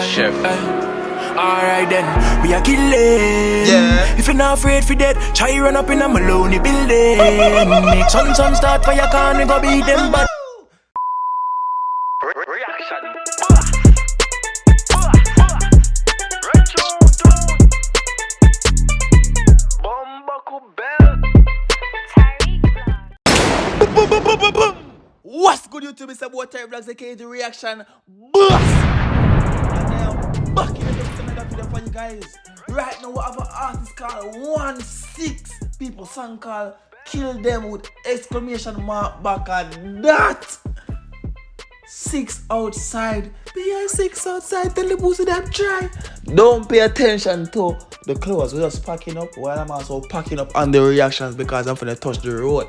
Chef. Alright then, we are killing. Yeah. If you're not afraid for dead, try run up in a Maloney building. Make sun start fire can we go beat them but Reaction. What's good, YouTube? It's about Tyrekevlogs, aka the reaction boss. And I am back in another video for you guys. Right now, we have an artist called One6. People song called "Kill Them" with exclamation mark back at that. 6 outside. Be 6 outside. Tell the pussy them try. Don't pay attention to the clothes. We're just packing up while I'm also packing up on the reactions because I'm finna touch the road.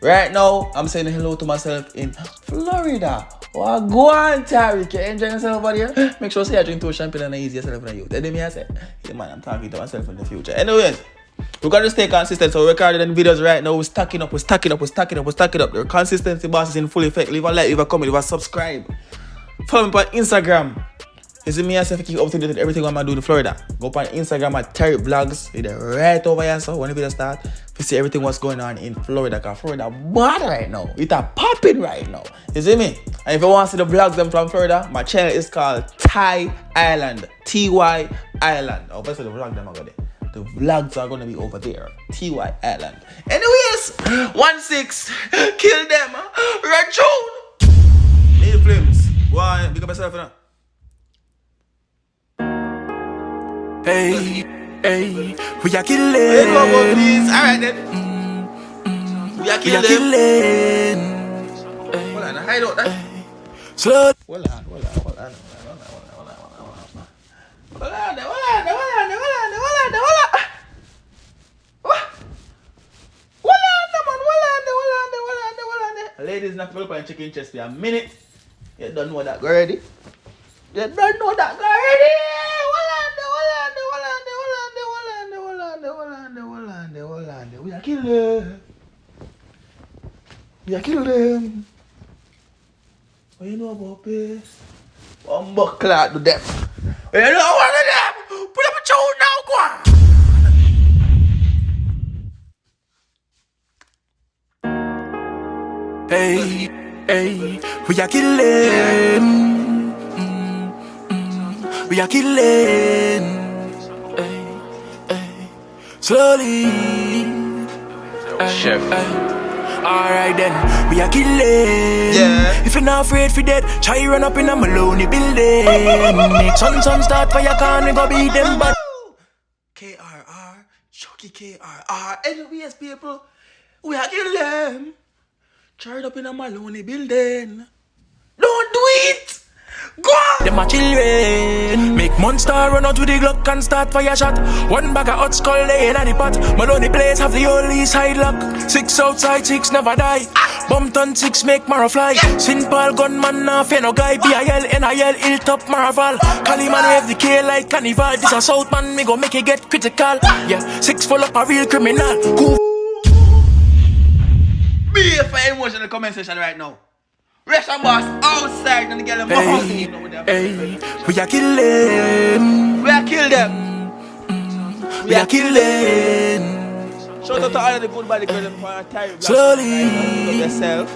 Right now, I'm saying hello to myself in Florida. Oh, go on, Tyreek. You enjoying yourself over here? Make sure you drink 2 champagne and ease yourself on you. That's what I say. Yeah, man, I'm talking to myself in the future. Anyways, we gotta stay consistent. So we're recording videos right now. We're stacking up. The consistency boss is in full effect. Leave a like, leave a comment, leave a subscribe. Follow me on Instagram. You see me and keep up to date with everything I'm doing in Florida. Go on Instagram at Tyrekevlogs. It's right over here. So when the video start, you see everything what's going on in Florida. Because Florida bad right now. It's a popping right now. You see me? And if you want to see the vlogs them from Florida, my channel is called Ty Island. Ty Island. Oh, basically the vlog them are going there. The vlogs are going to be over there. Ty Island. Anyways, One6. Kill them. Red June. Need flames. Why? Big up yourself now. hey, we are killing. Hey, go, please. Alright then. We are killing. Hold on, hide out that. Slow. Hold on. Ladies, not to and chicken chest for a minute. You don't know that already. You don't know that already. We are killing. We are killing. What you know about this? One buckler to them. You know one of them. Put up a show now, go on. Hey, we are killing. We are killing. Slowly. Chef. Alright then, we are killing. Yeah. If you're not afraid for dead, try run up in a Maloney building. Make sun start fire can we go beat them but KRR, Chucky KRR. Anyways, people, we are killing them. Tried up in a Maloney building. Don't do it! Go on! them a children. Make monster run out with the Glock and start fire shot. One bag of hot skull laying at the pot. Maloney place have the only side lock. 6 outside, 6 never die. Bump on 6 make Mara fly. Simple gunman now fear no guy. BIL, NIL, hilltop Maraval. Caliman wave the K like carnival. This a South man, me go make it get critical. Yeah, 6 full up a real criminal. Cool. Be here for emotion in the comment section right now. Russian boss outside and get them out. Hey, we are killing. We are kill them. We are killing. Shout out to all of the good body girls and Tyrekevlogs. Slowly. Yourself.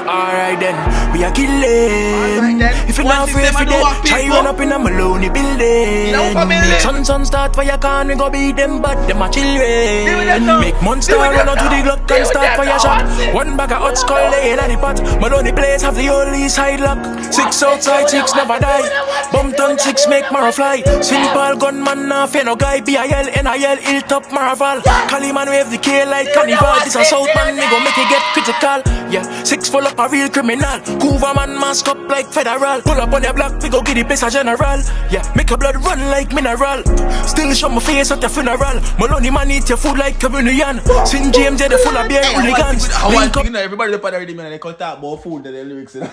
Alright then, we are killing. Alright then. If you're not afraid for dead, try run up in a Maloney building. Make sun start fire can we go beat them but them a children. Make monster run out to the Glock and start fire shot. One bag of hot skull laying at the pot. Maloney place have the only side lock. 6 outside, 6 never die. Bump on 6 make Mara fly. Simple gunman now fear no guy. BIL, NIL, hilltop Maraval. Caliman wave the K like carnival. This a South man, me go make it get critical. Yeah, 6 full up a real criminal. Hoover man mask up like federal. Pull up on your block, we go get the place a general. Yeah, make your blood run like mineral. Still show my face at the funeral. Maloney man eat your food like communion. St. James they full of beer hooligans. Link up. Everybody look at the rhythm and they can talk about food and the lyrics. So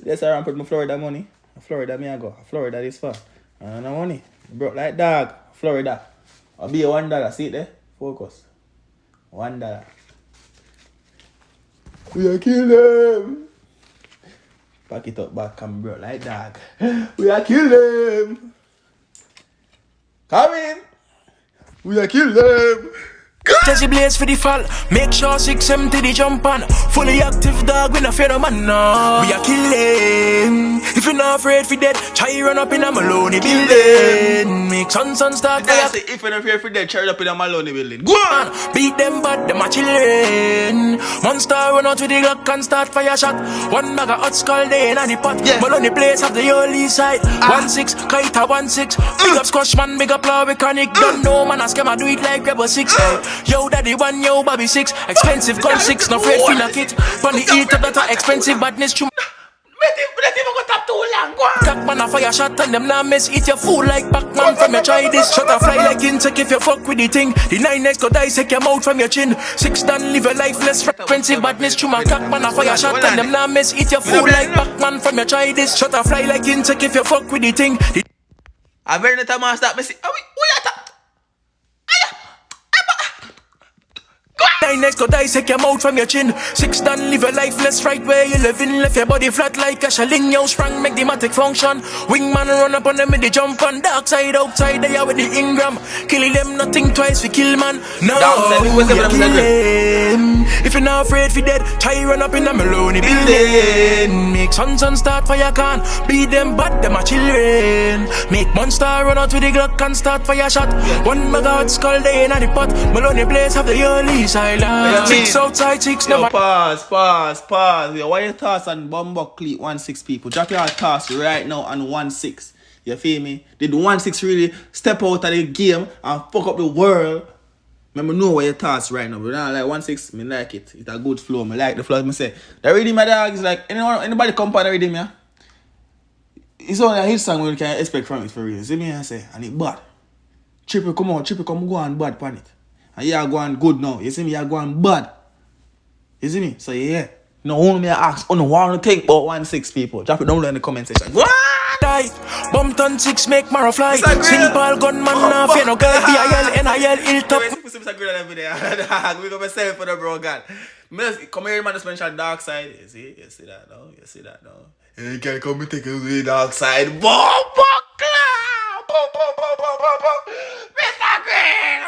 that's why I put my Florida money. Florida me I go. Florida this far. And no money. Broke like dog. Florida. I'll be a $1. See it there? Focus. $1. We are kill them. Pack it up back, come bro, like dog. We are kill them. Come in. We are kill them. Jesse Blaze for the fall. Make sure 6M to the jump on. Fully active dog, we no fear no man, no. We are killing. If you're not afraid for dead, try run up in a Maloney building. Make sun start fire. Say if you're not afraid for dead, try up in a Maloney building. Go on. Beat them bad, them a chillin'. Monster run out with the Glock and start fire shot. One bag of hot skull day in the pot. Yeah. Maloney place of the early side. 1-6, Kaita 1-6. Big up Scotch man, big up Law Mechanic. Don't know man, ask him I do it like Rebel 6. Yo daddy 1, yo baby 6. Expensive gun 6, no afraid for knock it. From the eat up that are expensive badness chum. Let him go tap too long, go on. Cock man a fire shot and them nah mess. Eat your fool like Pac-Man from your try this. Shot a fly like insect if you fuck with the thing. The 9x go dissect your mouth from your chin. 6 done live a life less expensive badness chuma. Cock man a fire shot and them nah mess. Eat your fool like Pac-Man from your try this. Shot a fly like insect if you fuck with the thing. I very not a man start me see. Who you tap? 9x go dissect your mouth from your chin. 6 done live a life less right where you living. Left your body flat like a shelling. Yo sprang make the matic function. Wingman run up on them with the jump on. Dark side outside they are with the Ingram. Killing them nothing twice we kill man. No, we kill him. If you're not afraid for dead, try run up in the Maloney building. Make sun start fire can. Beat them bad, them a children. Make monster run out with the Glock and start fire shot. One bag of hot skull day in the pot. Maloney place have the early side. 6 outside, 6 Yo, never. pause. Yo, why you toss on Bumbuckly 1-6 people? Drop your toss right now on 1-6. You feel me? Did 1-6 really step out of the game and fuck up the world? Remember know where you toss right now, but now like 1-6, me like it. It's a good flow. Me like the flow. Me say the rhythm, my dog is like anybody come on the rhythm, yeah. It's only a hit song we can expect from it for real. See me I say, and it bad. Triple come go on bad pan it. And you are going good now. You see me, you are going bad. You see me? So yeah. No only me ask, no want to think about 1-6 people. Drop it down in the comment section. What? Die. Bumpton 6 make marrow fly. Simple gunman now fear no girl. BIL, NIL, hilltop. We gonna sell it for the bro God. Come here man, special dark side. You see that now. You can come and take it to the dark side. Mr. Green,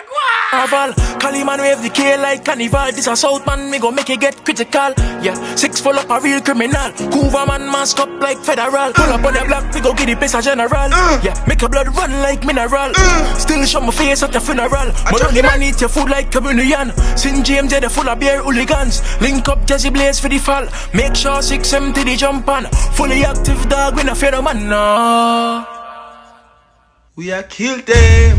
Carnival, Cali man wave the K like carnival. This a South man, me go make it get critical. Yeah, 6 full up a real criminal. Hoover man mask up like federal. Pull up on the block, we go get the place a general. Yeah, make your blood run like mineral. Still show my face at the funeral. But only man eat your food like communion. St. James, they full of beer hooligans. Link up Jesse Blaze for the fall. Make sure 6M to the jump on. Fully active dog, we no fear no man, no. We are killed them.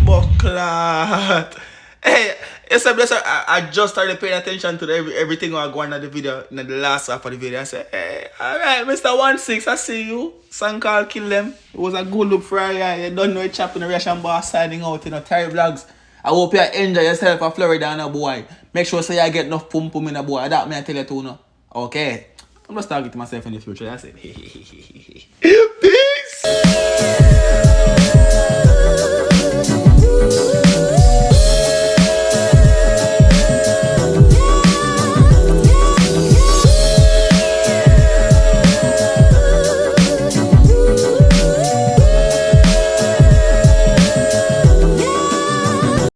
Bucklat. Hey, yes, I just started paying attention to everything I go on in the video, in the last half of the video. I said, hey, alright, Mr. 1-6, I see you. Song called Kill Them. It was a good look for a guy. You don't know a chap in the Russian bar signing out, Tyrekevlogs. I hope you enjoy yourself in Florida and a boy. Make sure so you get enough pum in a boy. That me I tell you too, no. Okay. I'm just talking to myself in the future. That's it.